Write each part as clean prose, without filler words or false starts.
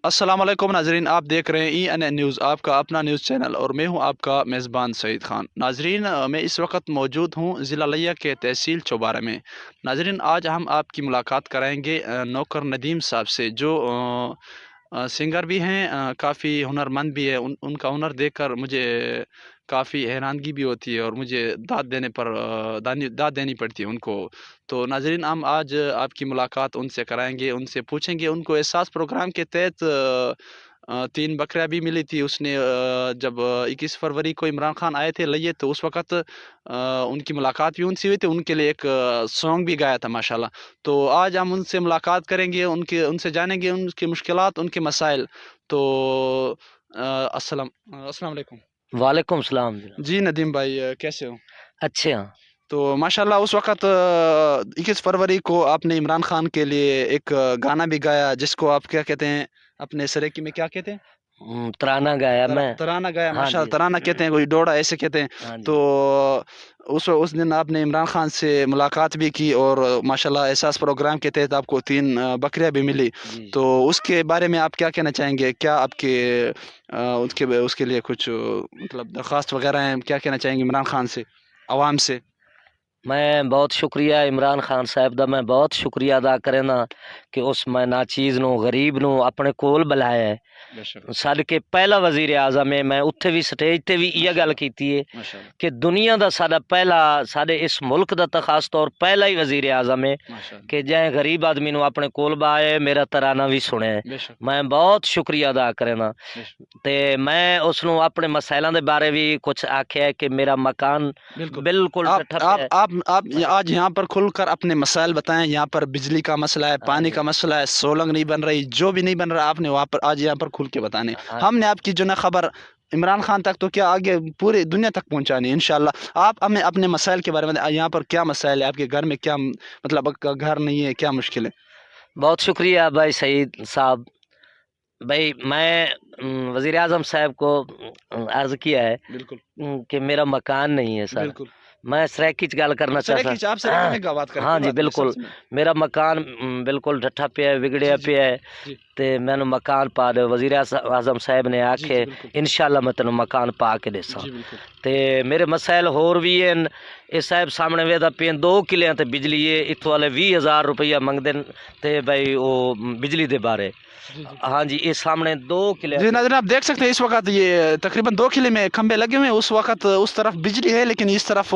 अस्सलाम वालेकुम नाजरीन, आप देख रहे हैं ENN न्यूज़, आपका अपना न्यूज़ चैनल, और मैं हूं आपका मेज़बान सईद खान। नाजरीन, मैं इस वक्त मौजूद हूं ज़िला लिया के तहसील चौबारा में। नाजरीन, आज हम आपकी मुलाकात कराएंगे नौकर नदीम साहब से, जो सिंगर भी हैं, काफ़ी हुनरमंद भी है। उनका हुनर देखकर मुझे काफ़ी हैरानगी भी होती है, और मुझे दाद देने पर दाद देनी पड़ती है उनको। तो नाजरीन, हम आज आपकी मुलाकात उनसे कराएंगे, उनसे पूछेंगे उनको एहसास प्रोग्राम के तहत 3 बकरियां भी मिली थी। उसने जब 21 फरवरी को इमरान खान आए थे लिए, तो उस वक्त उनकी मुलाकात भी उनसे हुई थी। उनके लिए एक सॉन्ग भी गाया था माशाल्लाह। तो आज हम उनसे मुलाकात करेंगे, उनसे जानेंगे उनकी मुश्किलात, उनके मसाइल। तो अस्सलाम वालेकुम। वालेकुम सलाम जनाब। जी नदीम भाई, कैसे हो? अच्छे हैं। तो माशाल्लाह, उस वक़्त 21 फरवरी को आपने इमरान खान के लिए एक गाना भी गाया, जिसको आप क्या कहते हैं, अपने सरेकी में क्या कहते हैं? तराना गाया मैं। तराना गाया हाँ माशाल्लाह। जी। तराना कहते हैं, कोई डोड़ा ऐसे कहते हैं। हाँ तो जी। उस दिन आपने इमरान खान से मुलाकात भी की, और माशाल्लाह एहसास प्रोग्राम के तहत आपको 3 बकरियां भी मिली। जी। तो उसके बारे में आप क्या कहना चाहेंगे? क्या आपके उसके उसके लिए कुछ मतलब दरख्वास्त वगैरह हैं? क्या कहना चाहेंगे इमरान खान से, आवाम से? मैं बहुत शुक्रिया इमरान खान साहब दा, मैं बहुत शुक्रिया अदा करना कि उस मैं नाचीज़ नू गरीब नू अपने कोल बुलाया है। बेशक। सद के पहला वजीर आज़म है। मैं उत्थे भी स्टेज ते भी इह गल कीती है माशाल्लाह। कि दुनिया दा साडा पहला, साडे इस मुल्क दा तो खास तौर पहला ही वजीर आज़म है माशाल्लाह। कि जै गरीब आदमी नू अपने कोल बाए मेरा तराना भी सुने। बेशक। मैं बहुत शुक्रिया अदा करना। बेशक। ते मैं उसनू अपने मसैलों के बारे भी कुछ आख्या है कि मेरा मकान बिल्कुल। बिल्कुल आप डठा आप पे आप आप आज यहाँ पर खुलकर अपने मसाइल बताएं। यहाँ पर बिजली का मसला है, हाँ पानी जी। का मसला है, सोलंग नहीं बन रही, जो भी नहीं बन रहा, आपने वहाँ पर आज यहाँ पर खुल के बताने। हाँ हमने आपकी जो ना खबर इमरान खान तक, तो क्या आगे पूरी दुनिया तक पहुंचानी है इंशाल्लाह। आप हमें अपने मसाइल के बारे में, यहाँ पर क्या मसाइल है, आपके घर में क्या मतलब, आपका घर नहीं है, क्या मुश्किल है? बहुत शुक्रिया भाई सईद साहब। भाई मैं वजीर आज़म साहब को अर्ज किया है बिल्कुल। कि मेरा मकान नहीं है सर। बिल्कुल। मैं सराकी गल करना चाहता। आप सरेकी में क्या बात करें, हाँ कोई जी बात नहीं, बिल्कुल। मेरा मकान बिल्कुल डठा पे है, बिगड़िया जी जी पे है। जी ते मैंने मकान पा दे, वजीर आज़म साहब ने जी आखे जी बिल्कुल। इंशाल्लाह मैं तेन मकान पा के देसा। जी बिल्कुल। ते मेरे मसाइल होर भी हैं। इस साहब सामने वेदा पे 2 किलियां ते बिजली है, इत्थों वाले 20,000 रुपया मंगदे न ते भाई वो बिजली दे बारे। जी जी हाँ जी, ये सामने 2 किलियां जी ते। नाज़रीन, आप देख सकते हैं इस वक्त ये तकरीबन 2 किले में खंबे लगे हुए हैं। उस वक्त उस तरफ बिजली है, लेकिन इस तरफ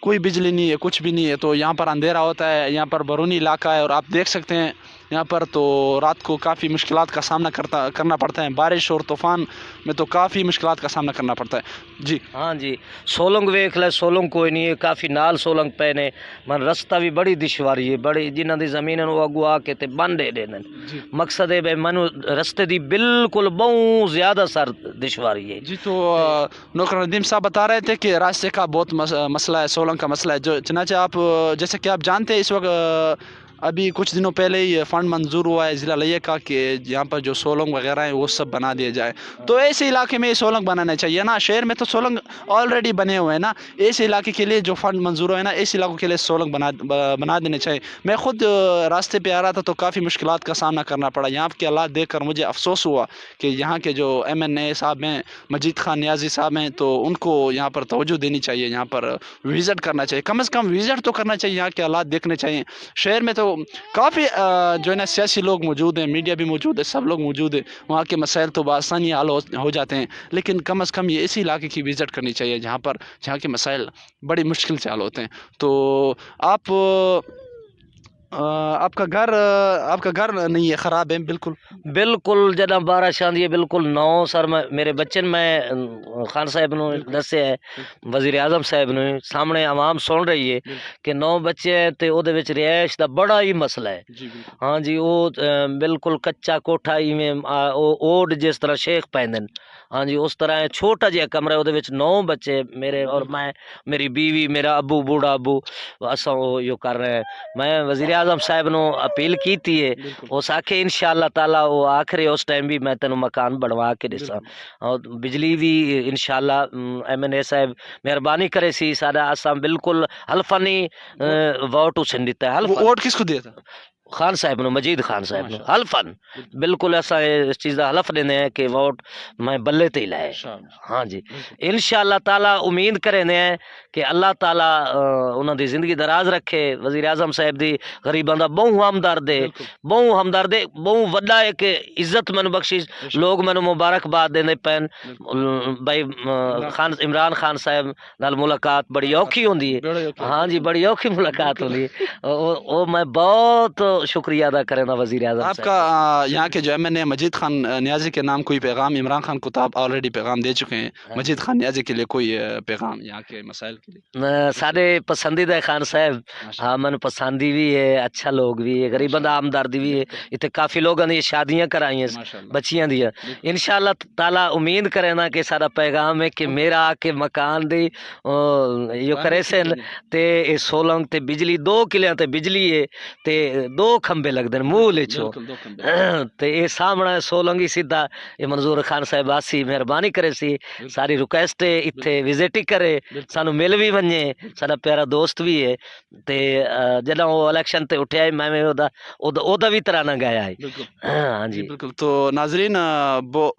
कोई बिजली नहीं है, कुछ भी नहीं है। तो यहाँ पर अंधेरा होता है, यहाँ पर बरूनी इलाका है, और आप देख सकते हैं यहाँ पर तो रात को काफ़ी मुश्किलात का सामना करना पड़ता है। बारिश और तूफ़ान में तो काफ़ी मुश्किलात का सामना करना पड़ता है जी। हाँ जी, सोलंग वेख ले, सोलंग कोई नहीं है, काफ़ी नाल सोलंग पे ने। मन रास्ता भी बड़ी दुश्वारी है, बड़ी जिन्हों की जमीन है वो अगू आके ते बन दे देने। जी मकसद है भाई मनु रस्ते दी बिल्कुल बहुत ज़्यादा सर दुश्वारी है। जी। तो नौकर नदीम साहब बता रहे थे कि रास्ते का बहुत मसला है, सोलंग का मसला है। जो चनाचे आप जैसे कि आप जानते हैं, इस वक्त अभी कुछ दिनों पहले ही फंड मंजूर हुआ है ज़िला लिया का, कि यहाँ पर जो सोलंग वगैरह है वो सब बना दिए जाए। तो ऐसे इलाके में ये सोलंग बनाना चाहिए ना। शहर में तो सोलंग ऑलरेडी बने हुए हैं ना। ऐसे इलाके के लिए जो फंड मंजूर हुआ है ना, ऐसे इलाकों के लिए सोलंग बना देने चाहिए। मैं खुद रास्ते पे आ रहा था तो काफ़ी मुश्किलात का सामना करना पड़ा। यहाँ के हालात देख कर मुझे अफसोस हुआ कि यहाँ के जो MNA साहब हैं, मजीद खान नियाजी साहब हैं, तो उनको यहाँ पर तवज्जो देनी चाहिए, यहाँ पर विज़िट करना चाहिए, कम से कम विज़िट तो करना चाहिए, यहाँ के हालात देखने चाहिए। शहर में तो काफ़ी जो है ना सियासी लोग मौजूद हैं, मीडिया भी मौजूद है, सब लोग मौजूद है। वहाँ के मसाइल तो बआसानी हल हो जाते हैं, लेकिन कम से कम ये ऐसी इलाके की विज़िट करनी चाहिए जहाँ के मसाइल बड़ी मुश्किल से हल होते हैं। तो आप आपका घर नहीं है, ख़राब है बिल्कुल? बिल्कुल जनाब, बारिश आंदी है बिल्कुल नौ सर। मेरे बच्चे ने मैं खान साहब ने दसे है, वजीर आजम साहब ने सामने आवाम सुन रही है कि 9 बच्चे हैं तो ਉਹਦੇ ਵਿੱਚ रिहाइश का बड़ा ही मसला है। जी बिल्कुल। हाँ जी, वो बिल्कुल कच्चा कोठा इवें ओड जिस तरह शेख पैंदे न। हाँ जी, उस तरह है, छोटा जिहा कमरा, ਉਹਦੇ ਵਿੱਚ 9 बच्चे मेरे और मैं, मेरी बीवी, मेरा अबू, बूढ़ा अबू, असा वो यो कर रहे हैं। मैं वजीर आजम साहब ने अपील की थी है, उस आखे इंशाअल्लाह ताला वो आखिरी उस टाइम भी मैं तेन मकान बनवा के दिसा, और बिजली भी इंशाअल्लाह MNA साहब मेहरबानी करे सी सादा असा बिल्कुल हल्फा नहीं वोट उसन दिता है। वो हल्फा वोट किसको दिया था? खान साहब नो मजीद खान साहब नो माशाअल्लाह। हल्फन बिल्कुल ऐसा इस चीज़ का हलफ देने हैं कि वोट मैं बल्ले ते ही लाए। इंशाअल्लाह। हाँ जी बिल्कुल इंशाअल्लाह ताला उम्मीद करे ने कि अल्लाह ताला उन्हां दी जिंदगी दराज रखे। वजीर आजम साहब दी गरीबां दा बहु हमदर्द है, बिल्कुल बहु वड्डा एक इज्जत मैनू बख्शिश बेशक, लोग मैनू मुबारकबाद देने पैन। बिल्कुल भाई खान इमरान खान साहब नाल मुलाकात बड़ी औखी होंदी है। बड़े ओके हाँ जी बिल्कुल बड़ी औखी मुलाकात बिल्कुल। होंदी है। ओ मैं बहुत शुक्रिया अदा करें वजीर आजम आपका साहब का। यहाँ के जो एमएनए मजीद खान नियाजी के नाम कोई पैगाम, इमरान खान को तो आप ऑलरेडी पैगाम दे चुके हैं, हाँ। मजीद खान नियाजी के लिए कोई पैगाम यहाँ के मसाइल के लिए? सारे पसंदीदा खान साहब माशा हाँ मन पसंदी भी है, अच्छा लोग भी है, गरीबों का आमदर्दी भी है। इतने काफी लोगों ने शादियां कराई हैं माशाअल्लाह। बच्चियां दियां। इंशाअल्लाह ताला उम्मीद करे ना कि सारा पैगाम है कि मेरा आके मकान दी यो करे सन ते ए सोलंग ते बिजली 2 किलियां ते बिजली है ते 2 खंबे लगदे मूल चो बिल्कुल दो खंबे ते ये सामने सोलंग ही सीधा ये मंजूर खान साहब आसी मेहरबानी करे सी सारी रिक्वेस्ट है इत्थे विजिट ही करे सानू मिल भी वने साडा प्यारा दोस्त भी है ते जदों वो इलेक्शन ते उठया मैं ओदा ओदा ओदा भी तराना गाया है। बिल्कुल हाँ जी जी बिल्कुल। तो नाजरीन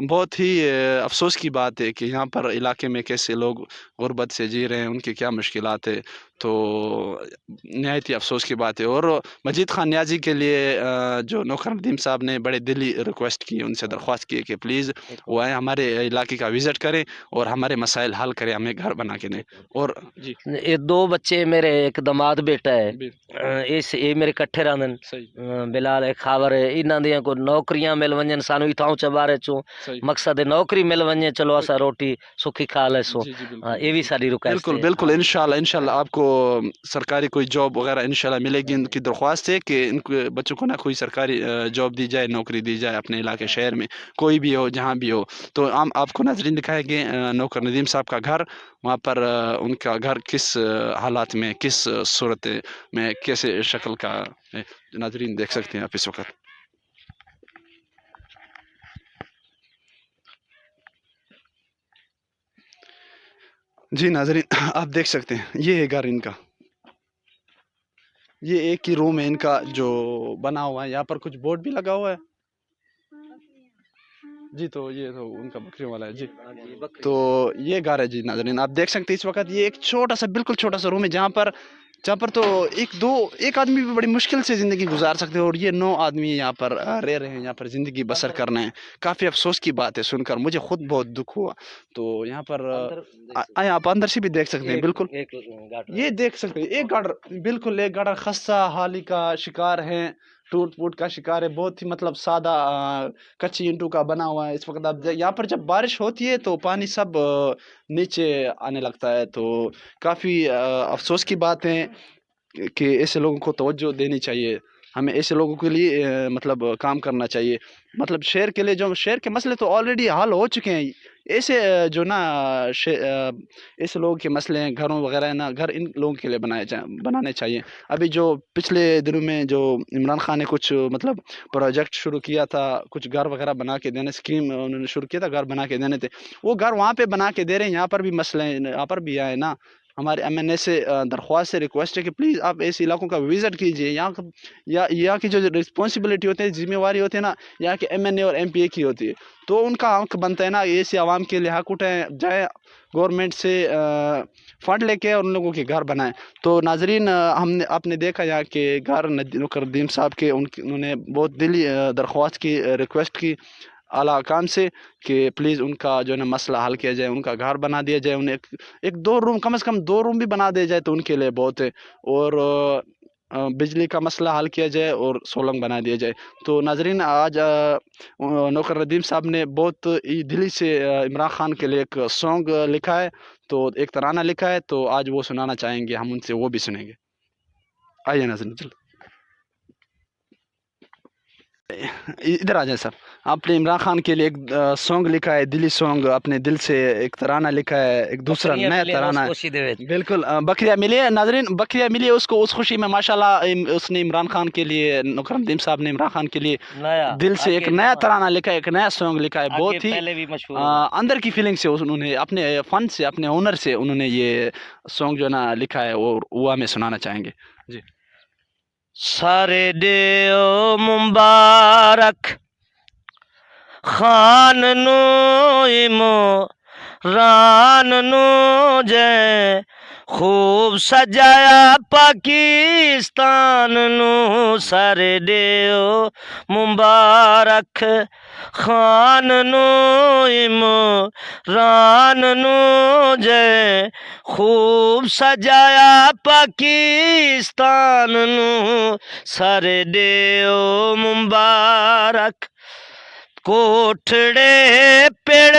बहुत ही अफसोस की बात है कि यहाँ पर इलाके में कैसे लोग गुर्बत से जी रहे हैं, उनकी क्या मुश्किलात है। तो नहायत ही अफसोस की बात है। और मजीद खान नियाजी के लिए जो नौकर नदीम साहब ने बड़े दिली रिक्वेस्ट की, उनसे दरख्वास्त की कि प्लीज़ वो आए हमारे इलाके का विज़िट करें और हमारे मसाइल हल करें, हमें घर बना के दें। और जी ये 2 बच्चे मेरे एक दामाद बेटा है भी इस ये मेरे कट्ठे रहंदन सही बिलाल एक खावर है इन्हां दियां को नौकरियां मिल वंजन सानू इथां चबारे चो सही मकसद है नौकरी मिल वंजे चलो असा रोटी सुखी खा ले सो। जी जी बिल्कुल हाँ, ये भी सारी रिक्वेस्ट बिल्कुल है। बिल्कुल। हाँ। इंशाल्लाह इंशाल्लाह आपको सरकारी कोई जॉब वगैरह इंशाल्लाह मिलेगी। इनकी दरख्वास्त है कि इनके बच्चों को ना कोई सरकारी जॉब दी जाए, नौकरी दी जाए अपने इलाके शहर में, कोई भी हो जहाँ भी हो। तो हम आपको नाजरीन दिखाएंगे नौकर नदीम साहब का घर। वहाँ पर उनका घर किस हालात में, किस सूरत में, कैसे शक्ल का है, नाजरीन देख सकते हैं आप इस वक्त। जी नाजरीन आप देख सकते हैं ये है घर इनका, ये एक ही रूम है इनका जो बना हुआ है। यहाँ पर कुछ बोर्ड भी लगा हुआ है जी। तो ये तो उनका बकरियों वाला है जी। तो ये घर है जी नाजरीन आप देख सकते हैं इस वक्त। ये एक छोटा सा बिल्कुल छोटा सा रूम है जहाँ पर तो एक आदमी भी बड़ी मुश्किल से ज़िंदगी गुजार सकते हैं, और ये 9 आदमी यहाँ पर रह रहे हैं, यहाँ पर ज़िंदगी बसर कर रहे हैं। काफ़ी अफसोस की बात है सुनकर, मुझे खुद बहुत दुख हुआ। तो यहाँ पर आए आप अंदर से भी देख सकते हैं। बिल्कुल ये देख सकते हैं एक गार्डर, बिल्कुल एक गार्डर खस्ता हाली का शिकार है, टूट फूट का शिकार है। बहुत ही मतलब सादा कच्ची ईंटों का बना हुआ है। इस वक्त आप यहाँ पर जब बारिश होती है तो पानी सब नीचे आने लगता है। तो काफ़ी अफसोस की बात है कि ऐसे लोगों को तवज्जो देनी चाहिए। हमें ऐसे लोगों के लिए मतलब काम करना चाहिए। मतलब शहर के लिए जो शहर के मसले तो ऑलरेडी हल हो चुके हैं। ऐसे जो ना ऐसे लोगों के मसले हैं, घरों वगैरह ना, घर इन लोगों के लिए बनाने चाहिए। अभी जो पिछले दिनों में जो इमरान खान ने कुछ मतलब प्रोजेक्ट शुरू किया था, कुछ घर वगैरह बना के देने, स्कीम उन्होंने शुरू किया था, घर बना के देने थे, वो घर वहाँ पे बना के दे रहे हैं। यहाँ पर भी मसले हैं, यहाँ पर भी आए ना। हमारे एमएनए से दरख्वास्त से रिक्वेस्ट है कि प्लीज़ आप ऐसे इलाकों का विज़िट कीजिए। यहाँ की जो रिस्पॉन्सिबिलिटी होती है, जिम्मेवारी होती है ना, यहाँ के एमएनए और एमपीए की होती है। तो उनका हक बनता है ना ऐसे आवाम के लिए हक उठाएं, जाए गवर्नमेंट से फंड लेके और उन लोगों के घर बनाएं। तो नाजरीन हमने आपने देखा यहाँ के घर नौकर नदीम साहब के, उन्होंने बहुत दिली दरख्वास्त की, रिक्वेस्ट की आला काम से कि प्लीज़ उनका जो है ना मसला हल किया जाए, उनका घर बना दिया जाए, उन्हें एक 2 रूम, कम से कम 2 रूम भी बना दिया जाए तो उनके लिए बहुत है। और बिजली का मसला हल किया जाए और सोलंग बना दिया जाए। तो नाजरीन आज नौकर नदीम साहब ने बहुत ही दिली से इमरान खान के लिए एक सॉन्ग लिखा है, तो एक तराना लिखा है, तो आज वो सुनाना चाहेंगे, हम उनसे वो भी सुनेंगे। आइए नाजरीन चलो इधर आ जाए सर। आपने इमरान खान के लिए एक सॉन्ग लिखा है, दिली सॉन्ग, अपने दिल से एक तराना लिखा है, एक दूसरा नया तराना है। बिल्कुल बकरियाँ मिली है नाजरीन, बकरियाँ मिली है उसको, उस खुशी में माशाल्लाह उसने इमरान खान के लिए, नौकर नदीम साहब ने इमरान खान के लिए दिल से एक नया तराना लिखा है, एक नया सॉन्ग लिखा है। बहुत ही अंदर की फीलिंग से उन्होंने अपने फन से, अपने हुनर से उन्होंने ये सॉन्ग जो है ना लिखा है, और वो हमें सुनाना चाहेंगे जी। سارے دیو مبارک خان نو عمران نو جے خوب سجایا پاکستان نو سارے دیو مبارک خان نو عمران نو جے خوب سجایا پاکستان نو سارے دیو مبارک کوٹھڑے پڑ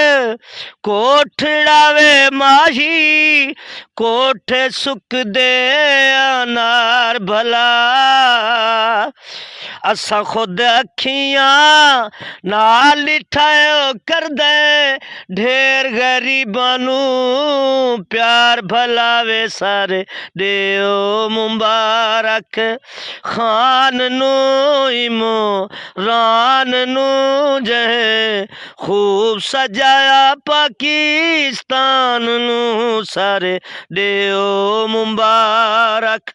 کوٹھڑا وے ماہی کوٹھے سک دے انار بھلا اساں خود اکھیاں نال لٹھائیو کر دے ڈھیر غریباں نو پیار بھلا وے سارے دیو مبارک خان نو عمران نو جے خوب سجایا پاکستان نو سارے دیو مبارک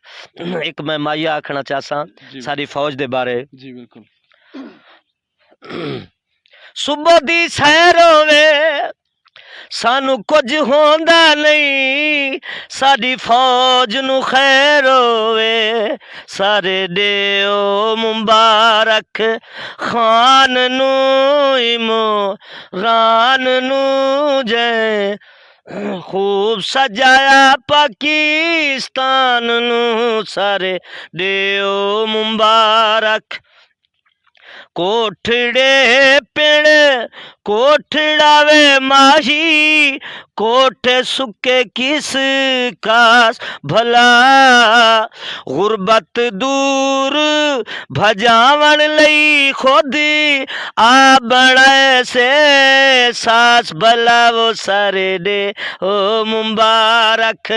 ایک میں مائیا آکھنا چاہساں ساری فوج دے بارے جی بالکل صبح دی سیر ہووے سانو کچھ ہوندا نہیں ساڈی فوج نو خیر ہووے سارے دیو مبارک خان نو عمران نو جے خوب سجایا پاکستان نو سارے دیو مبارک کوٹھڑے پڑ کوٹھڑا وے ماہی کوٹھے سکے کس کاس بھلا غربت دور بھجاون لئی خود آ بڑے سے ساس بھلا وہ سارے دے او مبارک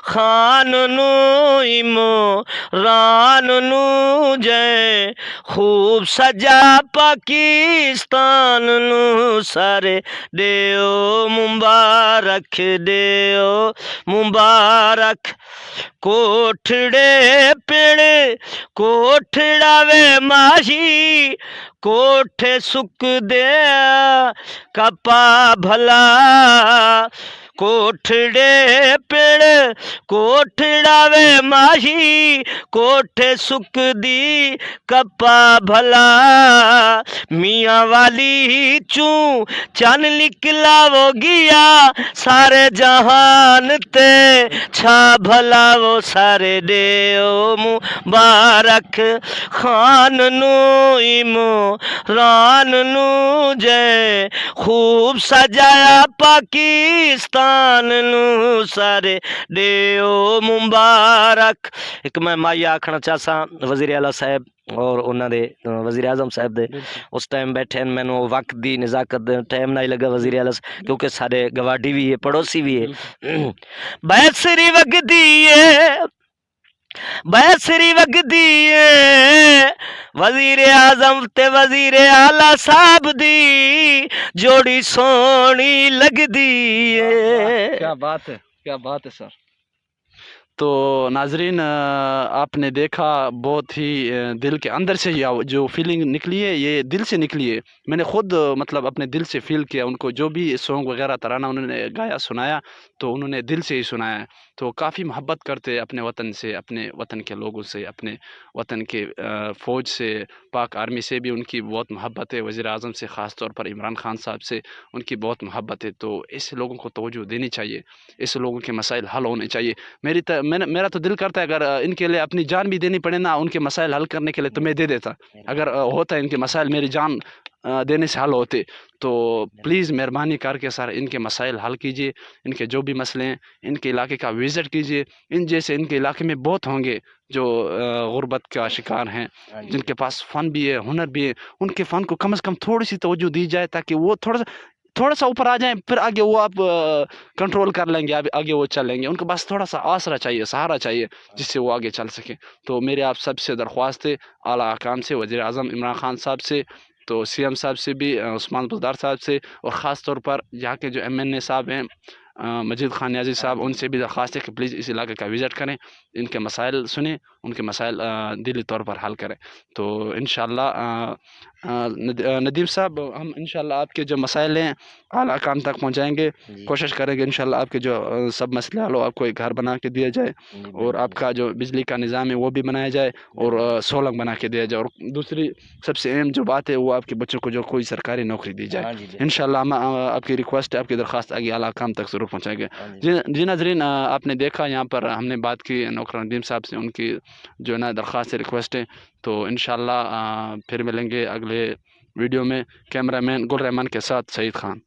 خان نو عمران نو جے خوب سجا پاکستان نو سارے دیو مبارک دیو مبارک کوٹھڑے پڑ کوٹھڑا وے ماہی کوٹھے سک دیا کپا بھلا کوٹھڑے پڑ کوٹھڑا وے ماہی کوٹھے سک دی کپا بھلا میاں والی چوں چن نکلا وہ گیا سارے جہان تے چھا بھلا وہ سارے دیو مبارک خان نو عمران نو جے خوب سجایا پاکستان نو سارے دیو مبارک ایک میں مائیا آکھنا چاہساں وزیر اعلیٰ صاحب اور انہاں دے وزیر اعظم صاحب دے اس ٹائم بیٹھے ہیں مینوں وقت دی نزاکت دے ٹائم نہیں لگا وزیر اعلیٰ کیونکہ سارے گواڈی بھی ہے پڑوسی بھی ہے بیسری وگدی ہے بیسری وگدی ہے وزیر اعظم تے وزیر اعلیٰ صاحب دی جوڑی سونی لگدی ہے کیا بات ہے سر تو ناظرین آپ نے دیکھا بہت ہی دل کے اندر سے جو فیلنگ نکلی ہے یہ دل سے نکلی ہے میں نے خود مطلب اپنے دل سے فیل کیا ان کو جو بھی سانگ وغیرہ ترانہ انہوں نے گایا سنایا تو انہوں نے دل سے ہی سنایا ہے تو کافی محبت کرتے اپنے وطن سے اپنے وطن کے لوگوں سے اپنے وطن کے فوج سے پاک آرمی سے بھی ان کی بہت محبت ہے وزیر اعظم سے خاص طور پر عمران خان صاحب سے ان کی بہت محبت ہے تو ایسے لوگوں کو توجہ دینی چاہیے ایسے لوگوں کے مسائل حل ہونے چاہیے میرا تو دل کرتا ہے اگر ان کے لیے اپنی جان بھی دینی پڑے نا ان کے مسائل حل کرنے کے لیے تو میں دے دیتا اگر ہوتا ہے ان کے مسائل میری جان دینے سے حل ہوتے تو پلیز مہربانی کر کے سر ان کے مسائل حل کیجیے ان کے جو بھی مسئلے ہیں ان کے علاقے کا وزٹ کیجیے ان جیسے ان کے علاقے میں بہت ہوں گے جو غربت کا شکار ہیں جن کے پاس فن بھی ہے ہنر بھی ہے ان کے فن کو کم از کم تھوڑی سی توجہ دی جائے تاکہ وہ تھوڑا سا اوپر آ جائیں پھر آگے وہ آپ کنٹرول کر لیں گے آگے وہ چل لیں گے ان کو بس تھوڑا سا آسرا چاہیے سہارا چاہیے جس سے وہ آگے چل سکیں تو میرے آپ سب سے درخواست ہے اعلیٰ حکام سے وزیر اعظم عمران خان صاحب سے تو سی ایم صاحب سے بھی عثمان بزدار صاحب سے اور خاص طور پر یہاں کے جو MNA صاحب ہیں مجید خان نیازی صاحب ان سے بھی درخواست ہے کہ پلیز اس علاقے کا وزٹ کریں ان کے مسائل سنیں ان کے مسائل دلی طور پر حل کریں. تو انشاءاللہ ندیم صاحب ہم انشاءاللہ آپ کے جو مسائل ہیں اعلیٰ کام تک پہنچائیں گے. جی کوشش کریں گے انشاءاللہ آپ کے جو سب مسئلے حل ہو آپ کو ایک گھر بنا کے دیا جائے جی اور آپ کا جو بجلی کا نظام ہے وہ بھی بنایا جائے اور سولنگ بنا کے دیا جائے. اور دوسری سب سے اہم جو بات ہے وہ آپ کے بچوں کو جو کوئی سرکاری نوکری دی جائے. ہاں جی بالکل. انشاءاللہ ہم آپ کی ریکویسٹ ہے آپ کی درخواست آگے اعلیٰ کام تک ضرور پہنچائیں گے. ہاں جی. جی ناظرین آپ نے دیکھا یہاں پر ہم نے بات کی نوکر ندیم صاحب سے, ان کی جو ہے نا درخواست ہے ریکویسٹ ہے. تو انشاءاللہ پھر ملیں گے اگلے ویڈیو میں. کیمرہ مین گل رحمان کے ساتھ سعید خان.